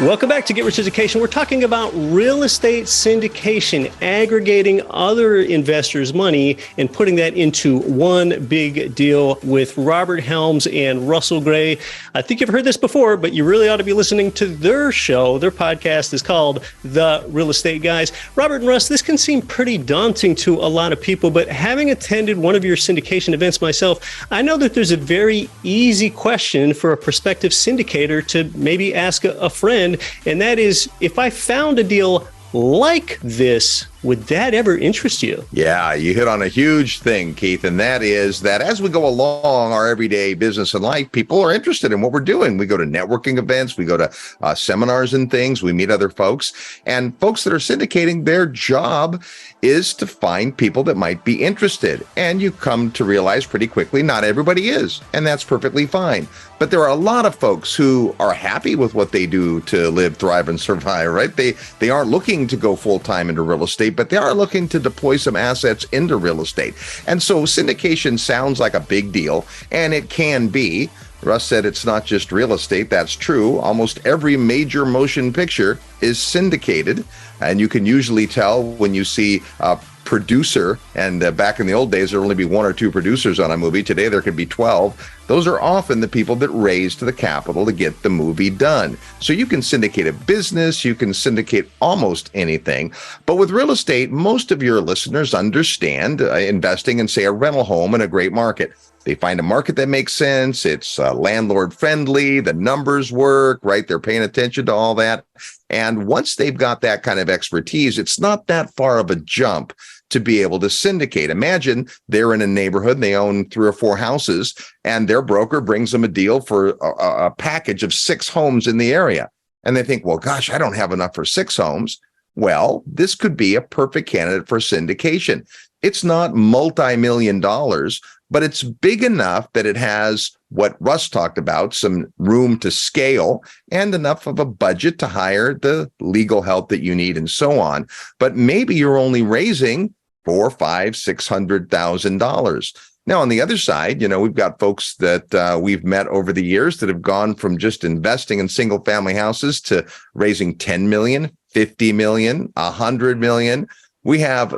Welcome back to Get Rich Education. We're talking about real estate syndication, aggregating other investors' money and putting that into one big deal with Robert Helms and Russell Gray. I think you've heard this before, but you really ought to be listening to their show. Their podcast is called The Real Estate Guys. Robert and Russ, this can seem pretty daunting to a lot of people, but having attended one of your syndication events myself, I know that there's a very easy question for a prospective syndicator to maybe ask a friend. And that is, if I found a deal like this, would that ever interest you? Yeah, you hit on a huge thing, Keith, and that is that as we go along our everyday business and life, people are interested in what we're doing. We go to networking events, we go to seminars and things, we meet other folks, and folks that are syndicating, their job is to find people that might be interested. And you come to realize pretty quickly, not everybody is, and that's perfectly fine. But there are a lot of folks who are happy with what they do to live, thrive, and survive, right? They aren't looking to go full-time into real estate, but they are looking to deploy some assets into real estate. And so syndication sounds like a big deal, and it can be. Russ said it's not just real estate. That's true. Almost every major motion picture is syndicated, and you can usually tell when you see a producer, and back in the old days, there would only be one or two producers on a movie. Today, there could be 12. Those are often the people that raise the capital to get the movie done. So you can syndicate a business, you can syndicate almost anything. But with real estate, most of your listeners understand investing in, say, a rental home in a great market. They find a market that makes sense. It's landlord friendly. The numbers work, right? They're paying attention to all that. And once they've got that kind of expertise, it's not that far of a jump to be able to syndicate. Imagine they're in a neighborhood and they own 3 or 4 houses, and their broker brings them a deal for a package of 6 homes in the area. And they think, well, gosh, I don't have enough for 6 homes. Well, this could be a perfect candidate for syndication. It's not multi-million dollars, but it's big enough that it has what Russ talked about, some room to scale and enough of a budget to hire the legal help that you need and so on. But maybe you're only raising $400,000, $500,000, $600,000. Now, on the other side, we've got folks that we've met over the years that have gone from just investing in single family houses to raising 10 million, 50 million, 100 million. We have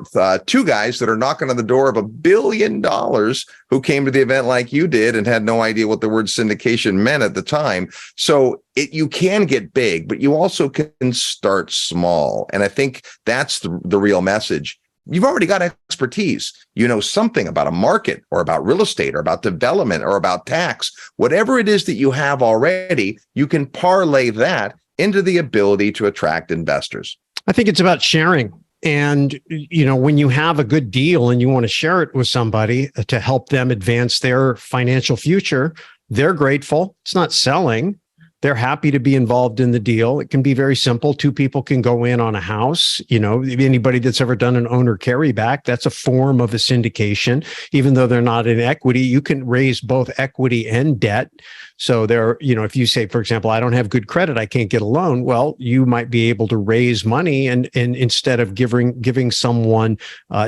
2 guys that are knocking on the door of $1 billion who came to the event like you did and had no idea what the word syndication meant at the time. So you can get big, but you also can start small. And I think that's the real message. You've already got expertise. You know something about a market or about real estate or about development or about tax. Whatever it is that you have already, you can parlay that into the ability to attract investors. I think it's about sharing. And, when you have a good deal and you want to share it with somebody to help them advance their financial future, they're grateful. It's not selling. They're happy to be involved in the deal. It can be very simple. 2 people can go in on a house. Anybody that's ever done an owner carryback, that's a form of a syndication. Even though they're not in equity, you can raise both equity and debt. So if you say, for example, I don't have good credit, I can't get a loan. Well, you might be able to raise money, and instead of giving someone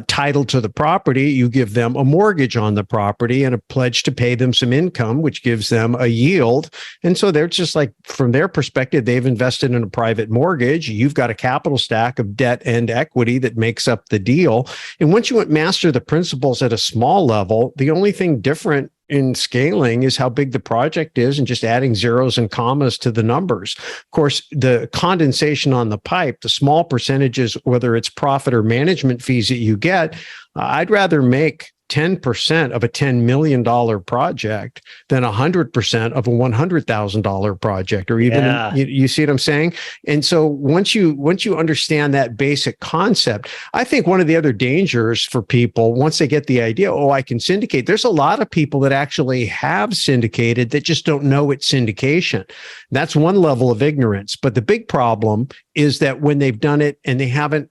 title to the property, you give them a mortgage on the property and a pledge to pay them some income, which gives them a yield. And so they're just like, from their perspective, they've invested in a private mortgage. You've got a capital stack of debt and equity that makes up the deal. And once you master the principles at a small level, the only thing different in scaling is how big the project is and just adding zeros and commas to the numbers. Of course, the condensation on the pipe, the small percentages, whether it's profit or management fees that you get, I'd rather make 10% of a $10 million project than 100% of a $100,000 project, or even, you see what I'm saying? And so once you understand that basic concept, I think one of the other dangers for people, once they get the idea, I can syndicate, there's a lot of people that actually have syndicated that just don't know it's syndication. That's one level of ignorance. But the big problem is that when they've done it and they haven't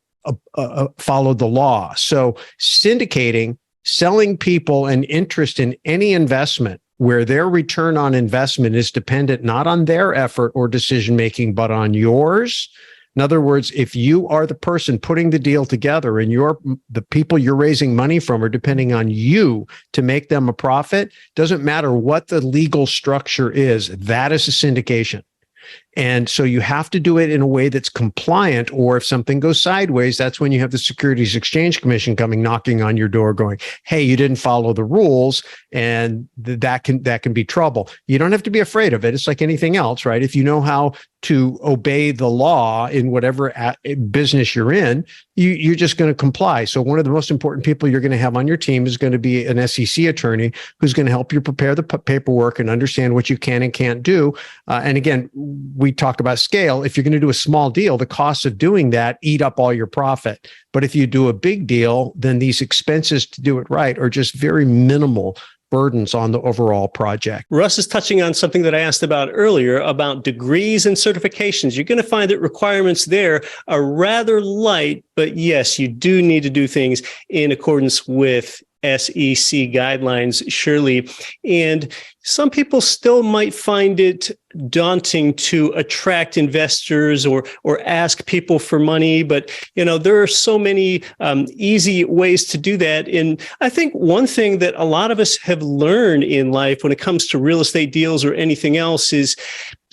followed the law. So syndicating, selling people an interest in any investment where their return on investment is dependent not on their effort or decision-making, but on yours. In other words, if you are the person putting the deal together and the people you're raising money from are depending on you to make them a profit, doesn't matter what the legal structure is, that is a syndication. And so you have to do it in a way that's compliant, or if something goes sideways, that's when you have the Securities Exchange Commission coming knocking on your door going, hey, you didn't follow the rules, and that can be trouble. You don't have to be afraid of it. It's like anything else, right? If you know how to obey the law in whatever business you're in, you're just going to comply. So one of the most important people you're going to have on your team is going to be an SEC attorney who's going to help you prepare the paperwork and understand what you can and can't do. And again, we talk about scale. If you're going to do a small deal, the costs of doing that eat up all your profit. But if you do a big deal, then these expenses to do it right are just very minimal burdens on the overall project. Russ is touching on something that I asked about earlier about degrees and certifications. You're going to find that requirements there are rather light, but yes, you do need to do things in accordance with SEC guidelines, surely. And some people still might find it daunting to attract investors or ask people for money. But, there are so many easy ways to do that. And I think one thing that a lot of us have learned in life when it comes to real estate deals or anything else is,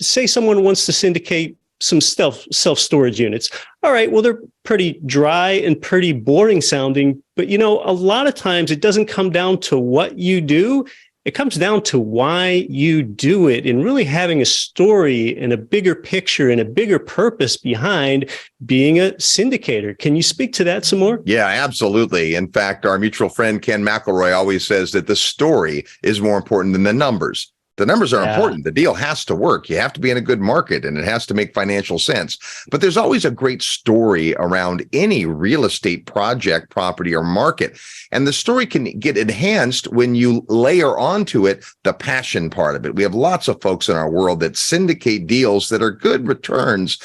say someone wants to syndicate some self-storage units. All right, well, they're pretty dry and pretty boring sounding, but a lot of times it doesn't come down to what you do. It comes down to why you do it, and really having a story and a bigger picture and a bigger purpose behind being a syndicator. Can you speak to that some more? Yeah, absolutely. In fact, our mutual friend Ken McElroy always says that the story is more important than the numbers. The numbers are important. The deal has to work. You have to be in a good market, and it has to make financial sense. But there's always a great story around any real estate project, property, or market. And the story can get enhanced when you layer onto it the passion part of it. We have lots of folks in our world that syndicate deals that are good returns,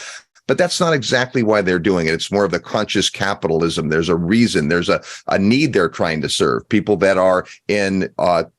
but that's not exactly why they're doing it. It's more of the conscious capitalism. There's a reason. There's a need they're trying to serve. People that are in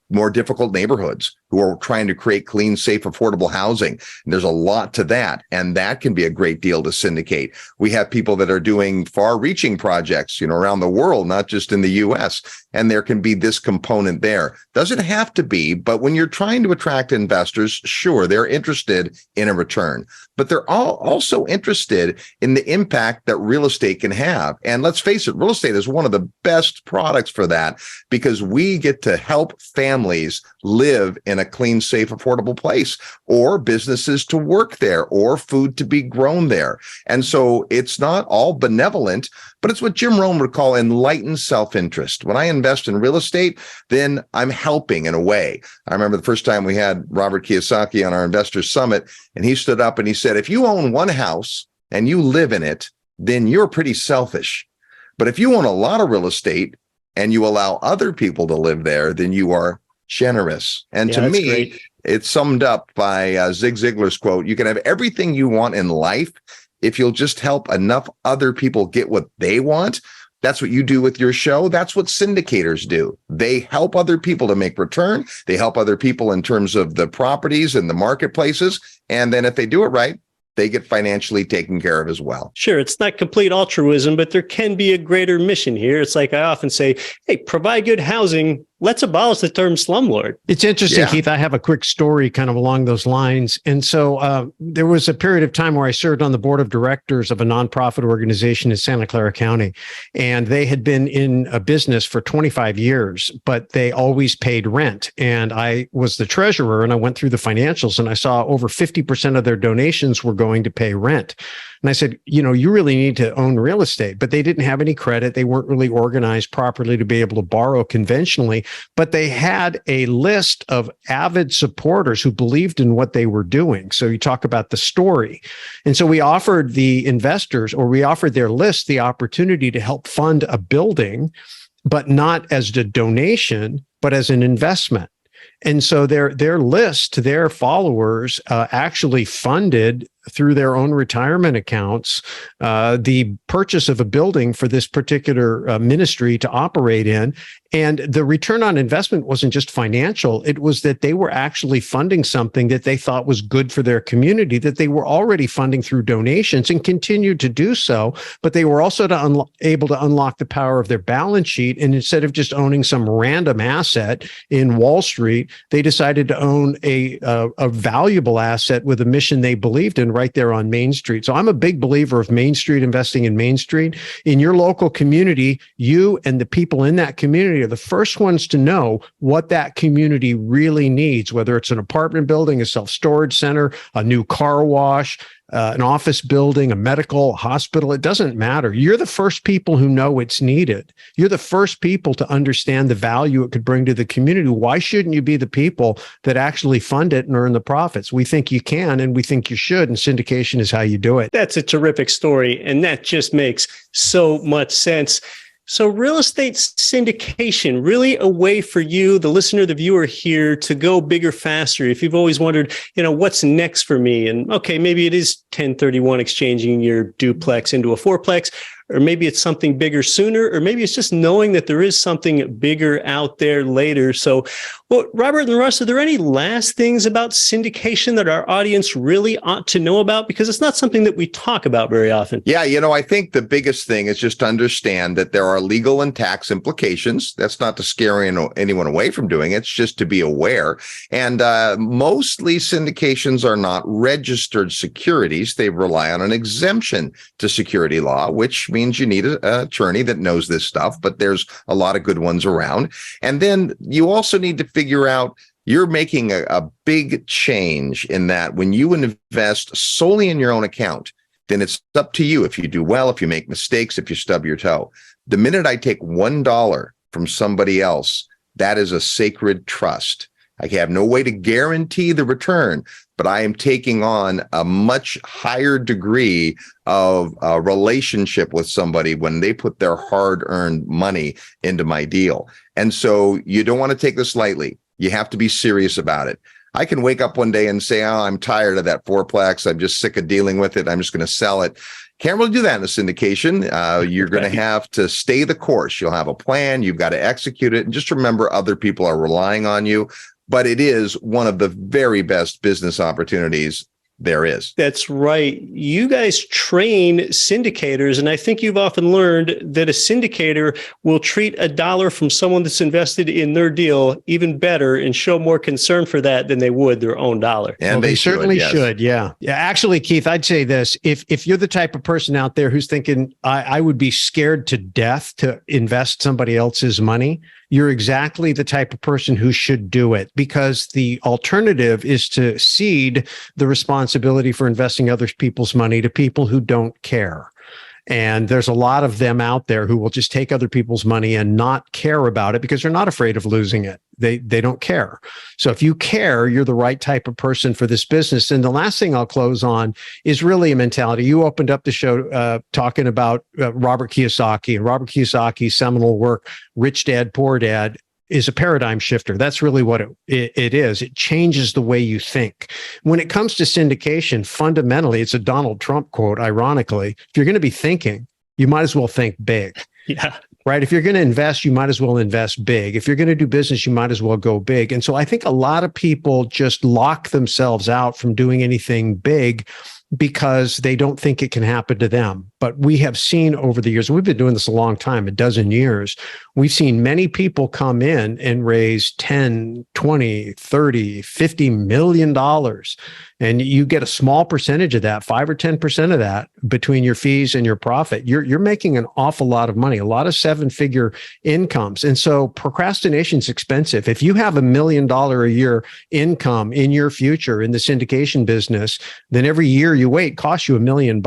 more difficult neighborhoods who are trying to create clean, safe, affordable housing. And there's a lot to that. And that can be a great deal to syndicate. We have people that are doing far-reaching projects, around the world, not just in the US. And there can be this component there. Doesn't have to be, but when you're trying to attract investors, sure, they're interested in a return. But they're also interested in the impact that real estate can have. And let's face it, real estate is one of the best products for that, because we get to help families live in a clean, safe, affordable place, or businesses to work there, or food to be grown there. And so it's not all benevolent, but it's what Jim Rohn would call enlightened self-interest. When I invest in real estate, then I'm helping in a way. I remember the first time we had Robert Kiyosaki on our Investors Summit, and he stood up and he said, if you own one house and you live in it, then you're pretty selfish. But if you own a lot of real estate and you allow other people to live there, then you are generous. And to me, great. It's summed up by Zig Ziglar's quote: you can have everything you want in life if you'll just help enough other people get what they want. That's what you do with your show. That's what syndicators do. They help other people to make return. They help other people in terms of the properties and the marketplaces. And then if they do it right, they get financially taken care of as well. Sure, it's not complete altruism, but there can be a greater mission here. It's like I often say, hey, provide good housing. Let's abolish the term slumlord. It's interesting, Keith. I have a quick story kind of along those lines. And so there was a period of time where I served on the board of directors of a nonprofit organization in Santa Clara County. And they had been in a business for 25 years, but they always paid rent. And I was the treasurer, and I went through the financials, and I saw over 50% of their donations were going to pay rent. And I said, you really need to own real estate. But they didn't have any credit. They weren't really organized properly to be able to borrow conventionally. But they had a list of avid supporters who believed in what they were doing. So you talk about the story. And so we offered the investors, or we offered their list, the opportunity to help fund a building, but not as a donation, but as an investment. And so their list, their followers actually funded through their own retirement accounts the purchase of a building for this particular ministry to operate in. And the return on investment wasn't just financial. It was that they were actually funding something that they thought was good for their community, that they were already funding through donations and continued to do so. But they were also able to unlock the power of their balance sheet. And instead of just owning some random asset in Wall Street, they decided to own a valuable asset with a mission they believed in, right there on Main Street. So I'm a big believer of Main Street, investing in Main Street. In your local community, you and the people in that community are the first ones to know what that community really needs, whether it's an apartment building, a self-storage center, a new car wash, an office building, a medical hospital. It doesn't matter. You're the first people who know it's needed. You're the first people to understand the value it could bring to the community. Why shouldn't you be the people that actually fund it and earn the profits? We think you can, and we think you should, and syndication is how you do it. That's a terrific story, and that just makes so much sense. So real estate syndication, really a way for you, the listener, the viewer here, to go bigger, faster. If you've always wondered, what's next for me? And okay, maybe it is 1031 exchanging your duplex into a fourplex, or maybe it's something bigger sooner, or maybe it's just knowing that there is something bigger out there later. So, well, Robert and Russ, are there any last things about syndication that our audience really ought to know about? Because it's not something that we talk about very often. Yeah, I think the biggest thing is just to understand that there are legal and tax implications. That's not to scare anyone away from doing it. It's just to be aware. And mostly syndications are not registered securities. They rely on an exemption to security law, which means you need an attorney that knows this stuff, but there's a lot of good ones around. And then you also need to figure out, you're making a big change in that when you invest solely in your own account, then it's up to you if you do well, if you make mistakes, if you stub your toe. The minute I take $1 from somebody else, that is a sacred trust. I have no way to guarantee the return, but I am taking on a much higher degree of a relationship with somebody when they put their hard-earned money into my deal. And so you don't want to take this lightly. You have to be serious about it. I can wake up one day and say, oh, I'm tired of that fourplex. I'm just sick of dealing with it. I'm just going to sell it. Can't really do that in a syndication. You're going to have to stay the course. You'll have a plan. You've got to execute it. And just remember, other people are relying on you. But it is one of the very best business opportunities there is. That's right. You guys train syndicators, and I think you've often learned that a syndicator will treat a dollar from someone that's invested in their deal even better and show more concern for that than they would their own dollar. And they certainly should. Yeah. Actually, Keith, I'd say this. If you're the type of person out there who's thinking, I would be scared to death to invest somebody else's money, you're exactly the type of person who should do it, because the alternative is to cede the responsibility for investing other people's money to people who don't care. And there's a lot of them out there who will just take other people's money and not care about it because they're not afraid of losing it. They don't care. So if you care, you're the right type of person for this business. And the last thing I'll close on is really a mentality. You opened up the show talking about Robert Kiyosaki, and Robert Kiyosaki's seminal work, Rich Dad, Poor Dad, is a paradigm shifter. That's really what it is. It changes the way you think. When it comes to syndication, fundamentally, it's a Donald Trump quote, ironically. If you're going to be thinking, you might as well think big. Yeah. Right? If you're going to invest, you might as well invest big. If you're going to do business, you might as well go big. And so I think a lot of people just lock themselves out from doing anything big because they don't think it can happen to them. But we have seen over the years, we've been doing this a long time, a dozen years, we've seen many people come in and raise 10, 20, 30, $50 million. And you get a small percentage of that, 5 or 10% of that between your fees and your profit. You're making an awful lot of money, a lot of 7-figure incomes. And so procrastination is expensive. If you have $1 million a year income in your future in the syndication business, then every year you wait costs you $1 million.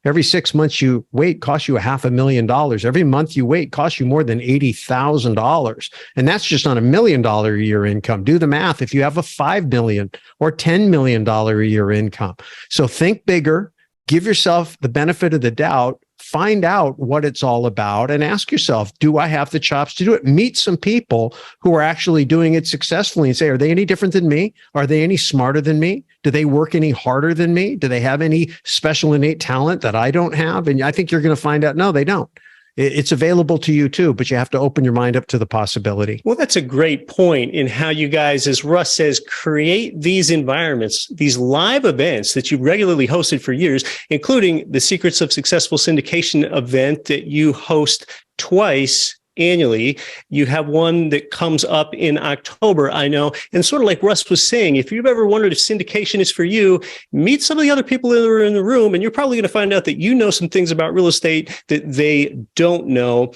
Every 6 months you wait costs you $500,000. Every month you wait costs you more than $80,000. And that's just on $1 million a year income. Do the math. If you have a $5 million or $10 million a year income. So think bigger, give yourself the benefit of the doubt, find out what it's all about, and ask yourself, do I have the chops to do it? Meet some people who are actually doing it successfully and say, are they any different than me? Are they any smarter than me? Do they work any harder than me? Do they have any special innate talent that I don't have? And I think you're going to find out, no, they don't. It's available to you too, but you have to open your mind up to the possibility. Well, that's a great point in how you guys, as Russ says, create these environments, these live events that you've regularly hosted for years, including the Secrets of Successful Syndication event that you host twice annually. You have one that comes up in October, I know. And sort of like Russ was saying, if you've ever wondered if syndication is for you, meet some of the other people that are in the room, and you're probably going to find out that you know some things about real estate that they don't know.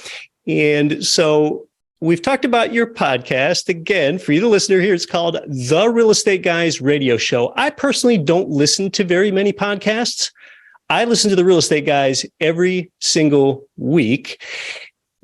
And so we've talked about your podcast. Again, for you, the listener here, it's called The Real Estate Guys Radio Show. I personally don't listen to very many podcasts. I listen to the Real Estate Guys every single week.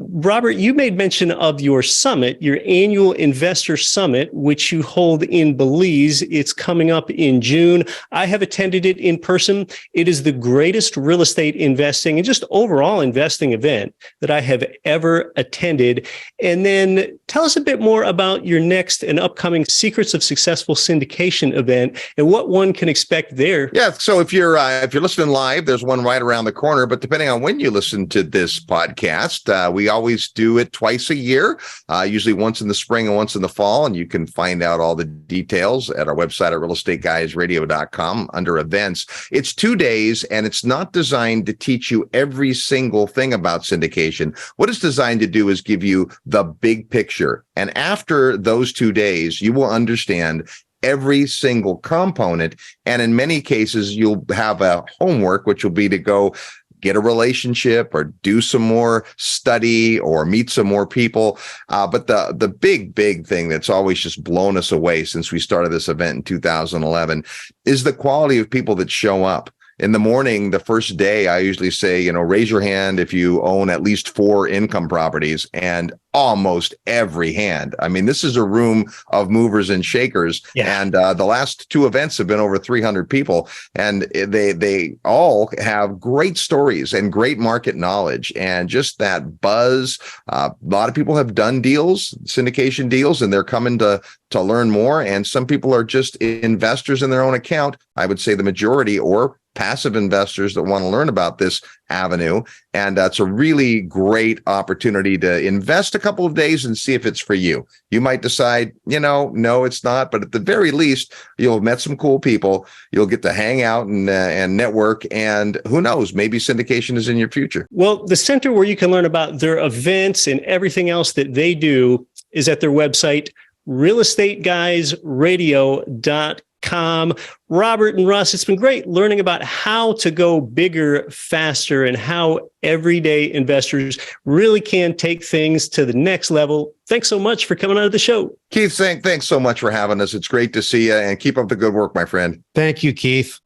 Robert, you made mention of your summit, your annual investor summit, which you hold in Belize. It's coming up in June. I have attended it in person. It is the greatest real estate investing and just overall investing event that I have ever attended. And then tell us a bit more about your next and upcoming Secrets of Successful Syndication event and what one can expect there. Yeah, so if you're listening live, there's one right around the corner. But depending on when you listen to this podcast, we always do it twice a year, usually once in the spring and once in the fall. And you can find out all the details at our website at realestateguysradio.com under events. It's 2 days, and it's not designed to teach you every single thing about syndication. What it's designed to do is give you the big picture. And after those 2 days, you will understand every single component. And in many cases, you'll have a homework, which will be to go get a relationship or do some more study or meet some more people. But the big thing that's always just blown us away since we started this event in 2011 is the quality of people that show up. In the morning, the first day, I usually say, raise your hand if you own at least 4 income properties, and almost every hand. I mean, this is a room of movers and shakers. Yeah. And the last 2 events have been over 300 people, and they all have great stories and great market knowledge and just that buzz. A lot of people have done deals, syndication deals, and they're coming to learn more. And some people are just investors in their own account. I would say the majority, or passive investors that want to learn about this avenue. And it's a really great opportunity to invest a couple of days and see if it's for you. You might decide, no, it's not. But at the very least, you'll have met some cool people. You'll get to hang out and network. And who knows, maybe syndication is in your future. Well, the center where you can learn about their events and everything else that they do is at their website, realestateguysradio.com. Robert and Russ, it's been great learning about how to go bigger, faster, and how everyday investors really can take things to the next level. Thanks so much for coming on the show. Keith, thanks so much for having us. It's great to see you, and keep up the good work, my friend. Thank you, Keith.